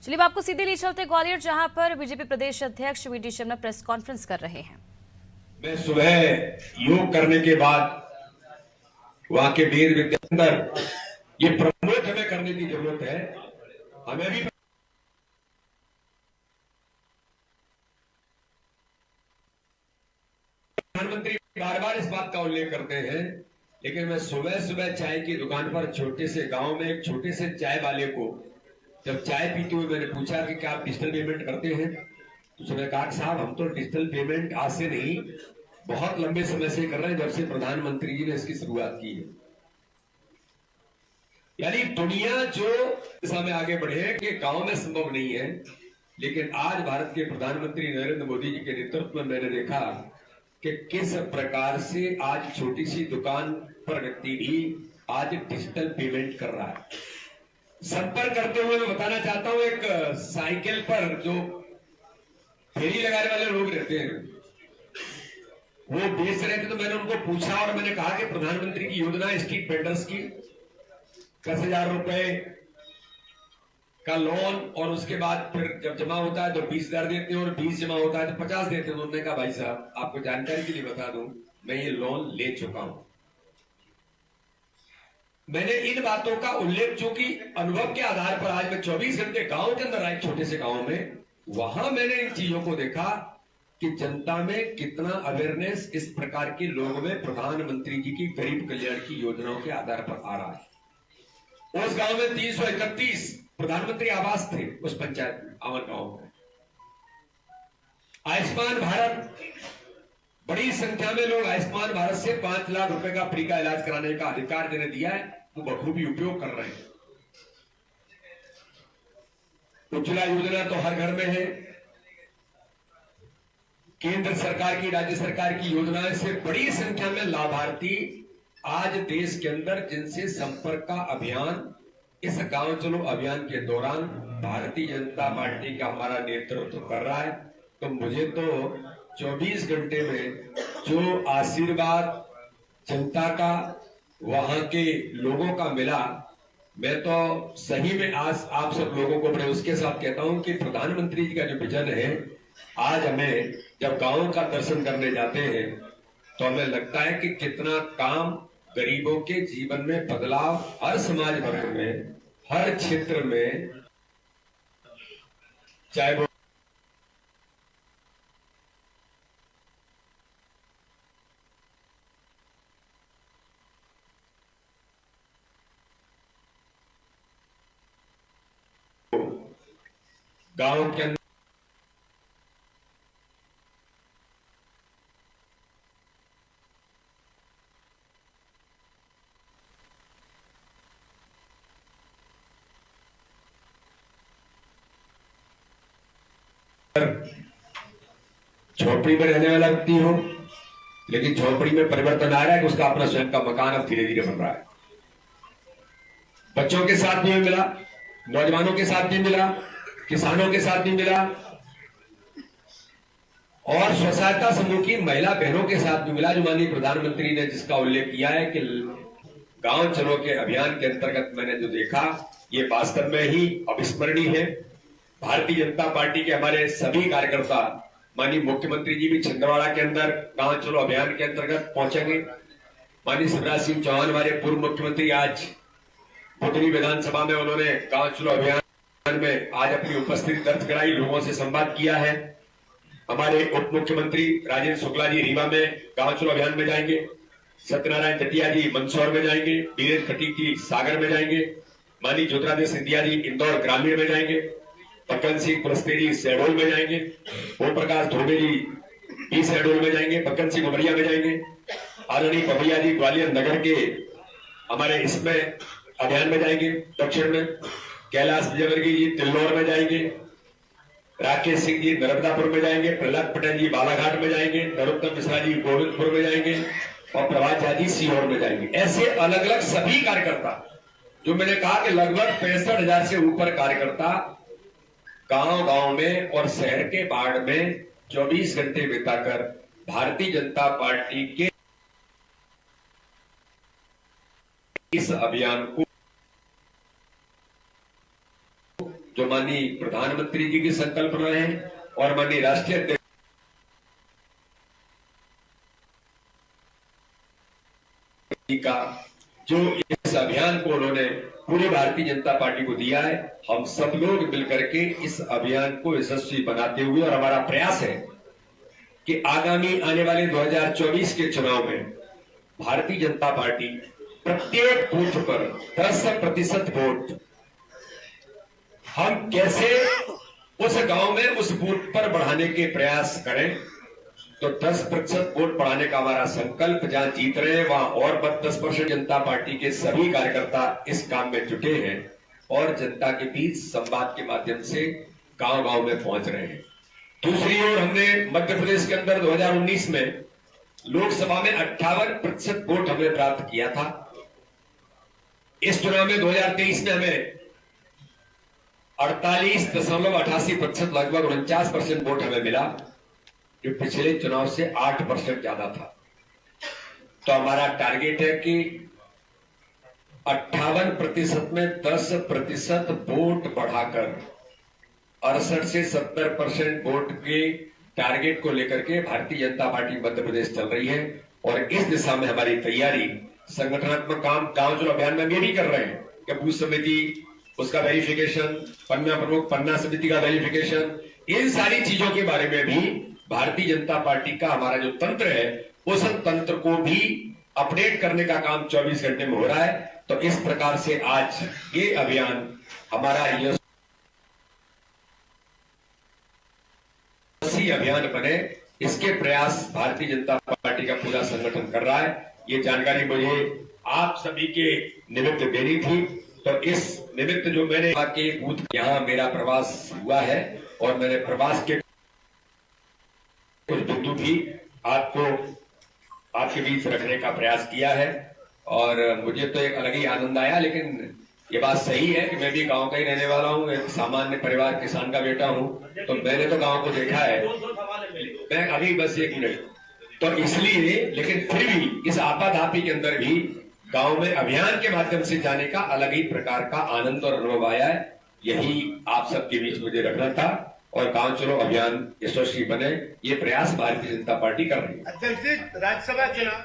चलिए, आपको सीधे ले चलते ग्वालियर, जहां पर बीजेपी प्रदेश अध्यक्ष वीडी शर्मा प्रेस कॉन्फ्रेंस कर रहे हैं। मैं सुबह योग करने के बाद वहां के वेद विद्या ये प्रमोट हमें करने की जरूरत है। हमें भी प्रधानमंत्री बार बार इस बात का उल्लेख करते हैं, लेकिन मैं सुबह सुबह चाय की दुकान पर छोटे से गांव में एक छोटे से चाय वाले को जब चाय पीते हुए मैंने पूछा कि क्या आप डिजिटल पेमेंट करते हैं, तो उसने कहा साहब हम तो डिजिटल पेमेंट आज से नहीं बहुत लंबे समय से कर रहे हैं, जब से प्रधानमंत्री जी ने इसकी शुरुआत की है। यानी दुनिया जो दिशा में आगे बढ़े कि गांव में संभव नहीं है, लेकिन आज भारत के प्रधानमंत्री नरेंद्र मोदी जी के नेतृत्व में मैंने देखा कि किस प्रकार से आज छोटी सी दुकान पर व्यक्ति भी आज डिजिटल पेमेंट कर रहा है। संपर्क करते हुए मैं बताना चाहता हूं, एक साइकिल पर जो फेरी लगाने वाले लोग रहते हैं वो बेच रहे थे, तो मैंने उनको पूछा और मैंने कहा कि प्रधानमंत्री की योजना स्ट्रीट वेंडर्स की 10,000 रुपए का लोन और उसके बाद फिर जब जमा होता है तो 20,000 देते हैं और 20 जमा होता है तो 50 देते हैं। उन्होंने कहा भाई साहब आपको जानकारी के लिए बता दूं, मैं ये लोन ले चुका हूं। मैंने इन बातों का उल्लेख चूंकि अनुभव के आधार पर आज मैं 24 घंटे गांव के अंदर आए, छोटे से गांव में, वहां मैंने इन चीजों को देखा कि जनता में कितना अवेयरनेस इस प्रकार के लोगों में प्रधानमंत्री जी की गरीब कल्याण की योजनाओं के आधार पर आ रहा है। उस गांव में 331 प्रधानमंत्री आवास थे, उस पंचायत में आवन गांव में। आयुष्मान भारत, बड़ी संख्या में लोग आयुष्मान भारत से 5 लाख रुपए का फ्री का इलाज कराने का अधिकार जिन्हें दिया है वो बखूबी उपयोग कर रहे हैं। उज्ज्वला योजना तो हर घर में है। केंद्र सरकार की, राज्य सरकार की योजनाएं से बड़ी संख्या में लाभार्थी आज देश के अंदर जिनसे संपर्क का अभियान, इस गांव चलो अभियान के दौरान भारतीय जनता पार्टी का हमारा नेतृत्व कर रहा है। तो मुझे तो 24 घंटे में जो आशीर्वाद जनता का, वहां के लोगों का मिला, मैं तो सही में आज आप सब लोगों को बड़े उसके साथ कहता हूं कि प्रधानमंत्री जी का जो विजन है, आज हमें जब गांव का दर्शन करने जाते हैं तो हमें लगता है कि कितना काम गरीबों के जीवन में बदलाव हर समाज वर्ग में, हर क्षेत्र में, चाहे वो गांव के अंदर झोपड़ी में रहने वाला व्यक्ति हो, लेकिन झोपड़ी में परिवर्तन आ रहा है कि उसका अपना स्वयं का मकान अब धीरे धीरे बन रहा है। बच्चों के साथ भी मिला, नौजवानों के साथ भी मिला, किसानों के साथ भी मिला और स्व सहायता समूह की महिला बहनों के साथ भी मिला, जो माननीय प्रधानमंत्री ने जिसका उल्लेख किया है कि गांव चलो के अभियान के अंतर्गत मैंने जो देखा ये वास्तव में ही अविस्मरणीय है। भारतीय जनता पार्टी के हमारे सभी कार्यकर्ता, माननीय मुख्यमंत्री जी भी छिंदवाड़ा के अंदर गांव चलो अभियान के अंतर्गत पहुंचेंगे। माननीय शिवराज सिंह चौहान हमारे पूर्व मुख्यमंत्री आज बुधनी विधानसभा में उन्होंने गांव चलो अभियान में आज अपनी उपस्थिति दर्ज कराई, लोगों से संवाद किया है। हमारे उप मुख्यमंत्री राजेंद्र शुक्ला जी रीवा में गांव चलो अभियान में जाएंगे, सत्यनारायण जटिया जी मंदसौर में जाएंगे, वीरेंद्र खटीक जी सागर में जाएंगे, माननीय ज्योतिरादित्य सिंधिया जी इंदौर ग्रामीण में जाएंगे, पक्कन सिंह कुलस्ते जी शहडोल में जाएंगे, ओम प्रकाश धोबे जी भी शहडोल में जाएंगे, पक्कन सिंह उमरिया में जाएंगे, आदरणीय पभैया जी ग्वालियर नगर के हमारे इसमें अभियान में जाएंगे, दक्षिण में कैलाश विजयवर्गीय जी तिल्लौर में जाएंगे, राकेश सिंह जी नर्मदापुर में जाएंगे, प्रहलाद पटेल जी बालाघाट में जाएंगे, नरोत्तम मिश्रा जी गोविंदपुर में जाएंगे और प्रभात झा जी सीहोर में जाएंगे। ऐसे अलग अलग सभी कार्यकर्ता, जो मैंने कहा कि लगभग 65,000 से ऊपर कार्यकर्ता गांव गांव में और शहर के बाढ़ में 24 घंटे बिताकर भारतीय जनता पार्टी के इस अभियान को जो माननीय प्रधानमंत्री जी की संकल्पना है और माननीय राष्ट्रीय अध्यक्ष जी का जो इस अभियान को उन्होंने पूरी भारतीय जनता पार्टी को दिया है, हम सब लोग मिलकर के इस अभियान को यशस्वी बनाते हुए, और हमारा प्रयास है कि आगामी आने वाले 2024 के चुनाव में भारतीय जनता पार्टी प्रत्येक बूथ पर 10% वोट हम कैसे उस गांव में उस बूथ पर बढ़ाने के प्रयास करें। तो 10% वोट बढ़ाने का हमारा संकल्प, जहां जीत रहे हैं वहां और 10% जनता पार्टी के सभी कार्यकर्ता इस काम में जुटे हैं और जनता के बीच संवाद के माध्यम से गांव गांव में पहुंच रहे हैं। दूसरी ओर हमने मध्य प्रदेश के अंदर 2019 में लोकसभा में 58% वोट हमने प्राप्त किया था। इस चुनाव में 2023 में हमें 48.88%, लगभग 49% वोट हमें मिला, जो पिछले चुनाव से 8% ज्यादा था। तो हमारा टारगेट है कि 58% में 10% वोट बढ़ाकर 68 से 70% वोट के टारगेट को लेकर के भारतीय जनता पार्टी मध्य प्रदेश चल रही है। और इस दिशा में हमारी तैयारी, संगठनात्मक काम गांव चलो अभियान में हम ये भी कर रहे हैं कि बूथ समिति, उसका वेरिफिकेशन, पन्ना प्रमुख, पन्ना समिति का वेरिफिकेशन, इन सारी चीजों के बारे में भी भारतीय जनता पार्टी का हमारा जो तंत्र है, उस तंत्र को भी अपडेट करने का काम 24 घंटे में हो रहा है। तो इस प्रकार से आज ये अभियान हमारा अभियान बने, इसके प्रयास भारतीय जनता पार्टी का पूरा संगठन कर रहा है। ये जानकारी मुझे आप सभी के निमित्त देनी थी। तो इस निमित्त जो मैंने के बूथ यहाँ मेरा प्रवास हुआ है और मैंने प्रवास के कुछ बिंदु भी आपको आपके बीच रखने का प्रयास किया है। और मुझे तो एक अलग ही आनंद आया। लेकिन ये बात सही है कि मैं भी गांव का ही रहने वाला हूं, एक सामान्य परिवार किसान का बेटा हूं, तो मैंने तो गांव को देखा है। मैं अभी बस 1 मिनट, तो इसलिए, लेकिन फिर भी इस आपाधापी के अंदर भी गांव में अभियान के माध्यम से जाने का अलग ही प्रकार का आनंद और अनुभव आया है। यही आप सबके बीच मुझे रखना था और गांव चलो अभियान यशस्वी बने, ये प्रयास भारतीय जनता पार्टी कर रही है। अध्यक्ष जी, राज्यसभा चुनाव